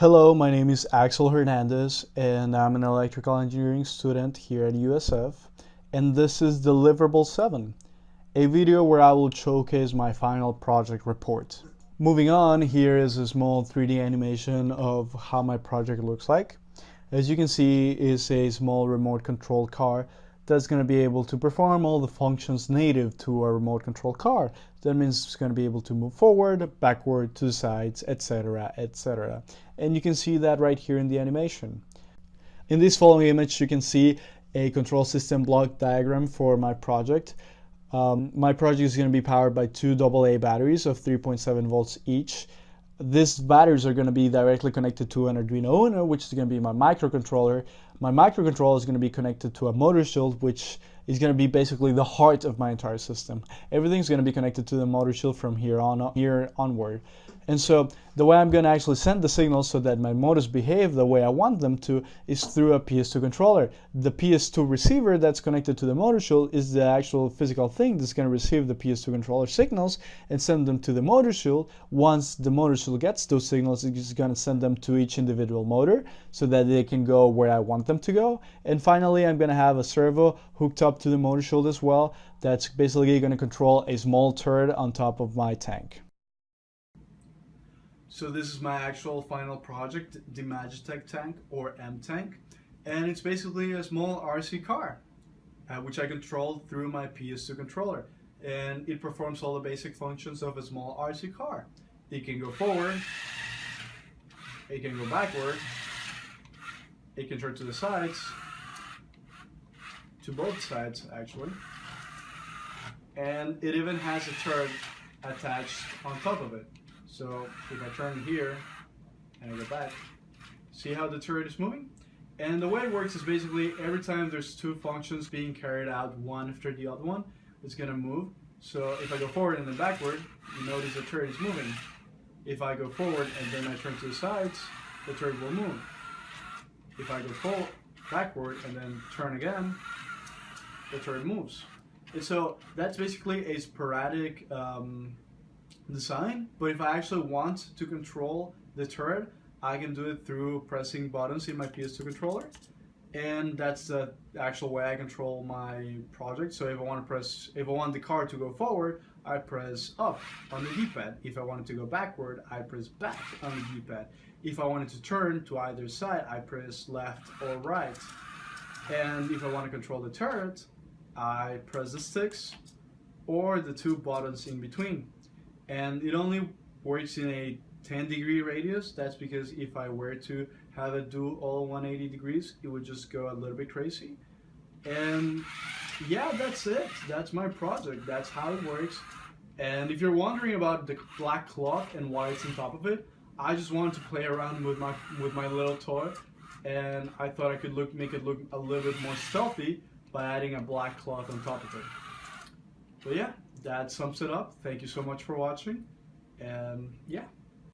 Hello, my name is Axel Hernandez and I'm an electrical engineering student here at USF, and this is Deliverable 7, a video where I will showcase my final project report. Moving on, here is a small 3D animation of how my project looks like. As you can see, it's a small remote control car that's going to be able to perform all the functions native to a remote control car. That means it's going to be able to move forward, backward, to the sides, etc., etc. And you can see that right here in the animation. In this following image, you can see a control system block diagram for my project. My project is going to be powered by two AA batteries of 3.7 volts each. These batteries are going to be directly connected to an Arduino Uno, which is going to be my microcontroller. My microcontroller is going to be connected to a motor shield, which is going to be basically the heart of my entire system. Everything's going to be connected to the motor shield from here onward. And so the way I'm going to actually send the signals so that my motors behave the way I want them to is through a PS2 controller. The PS2 receiver that's connected to the motor shield is the actual physical thing that's going to receive the PS2 controller signals and send them to the motor shield. Once the motor shield gets those signals, it's going to send them to each individual motor so that they can go where I want them to go. And finally, I'm going to have a servo hooked up to the motor shield as well that's basically going to control a small turret on top of my tank. So this is my actual final project, the Mage-Tek tank, or M-Tank, and it's basically a small RC car, which I control through my PS2 controller, and it performs all the basic functions of a small RC car. It can go forward, it can go backward, it can turn to the sides, to both sides actually, and it even has a turret attached on top of it. So if I turn here and I go back, see how the turret is moving? And the way it works is basically every time there's two functions being carried out one after the other one, it's going to move. So if I go forward and then backward, you notice the turret is moving. If I go forward and then I turn to the sides, the turret will move. If I go backward and then turn again, the turret moves. And so that's basically a sporadic design, but if I actually want to control the turret, I can do it through pressing buttons in my PS2 controller, and that's the actual way I control my project. So if I want the car to go forward, I press up on the D-pad. If I want it to go backward, I press back on the D-pad. If I want it to turn to either side, I press left or right. And if I want to control the turret, I press the sticks or the two buttons in between. And it only works in a 10-degree radius. That's because if I were to have it do all 180 degrees, it would just go a little bit crazy. And yeah, that's it. That's my project. That's how it works. And if you're wondering about the black cloth and why it's on top of it, I just wanted to play around with my little toy, and I thought I could make it look a little bit more stealthy by adding a black cloth on top of it. But yeah, that sums it up. Thank you so much for watching, and yeah.